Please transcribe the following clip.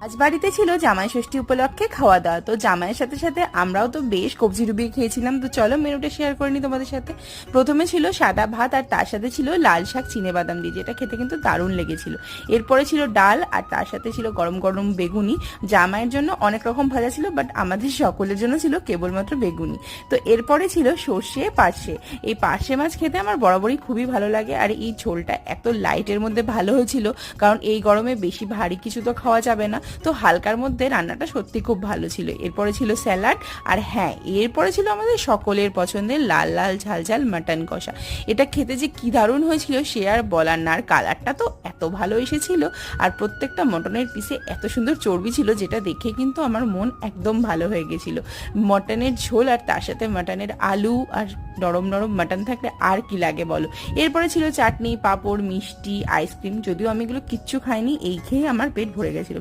আজ বাড়িতে ছিল জামাই ষষ্ঠী উপলক্ষে খাওয়া দাওয়া। তো জামাইয়ের সাথে সাথে আমরাও তো বেশ কবজি ডুবিয়ে খেয়েছিলাম। তো চলো মেনুটা শেয়ার করে নি তোমাদের সাথে। প্রথমে ছিল সাদা ভাত আর তার সাথে ছিল লাল শাক চিনেবাদাম দিয়ে, যেটা খেতে কিন্তু দারুণ লেগেছিল। এরপরে ছিল ডাল আর তার সাথে ছিল গরম গরম বেগুনি। জামাইয়ের জন্য অনেক রকম ভাজা ছিল, বাট আমাদের সকলের জন্য ছিল কেবলমাত্র বেগুনি। তো এরপরে ছিল সর্ষে পার্শে। এই পার্শে মাছ খেতে আমার বরাবরই খুবই ভালো লাগে, আর এই ঝোলটা এত লাইটের মধ্যে ভালো হয়েছিল, কারণ এই গরমে বেশি ভারী কিছু তো খাওয়া যাবে না। তো হালকার মধ্যে রান্নাটা সত্যি খুব ভালো ছিল। এরপরে ছিল স্যালাড, আর হ্যাঁ, এরপরে ছিল আমাদের সকলের পছন্দের লাল লাল ঝাল ঝাল মাটন কষা। এটা খেতে যে কি দারুণ হয়েছিল সে আর বলার না। আর কালারটা তো এত ভালো এসেছিল, আর প্রত্যেকটা মটনের পিসে এত সুন্দর চর্বি ছিল, যেটা দেখে কিন্তু আমার মন একদম ভালো হয়ে গেছিল। মটনের ঝোল আর তার সাথে মটনের আলু আর নরম নরম মাটন থাকলে আর কি লাগে বলো। এরপরে ছিল চাটনি, পাঁপড়, মিষ্টি, আইসক্রিম। যদিও আমি এগুলো কিচ্ছু খাইনি, এই খেয়ে আমার পেট ভরে গেছিল।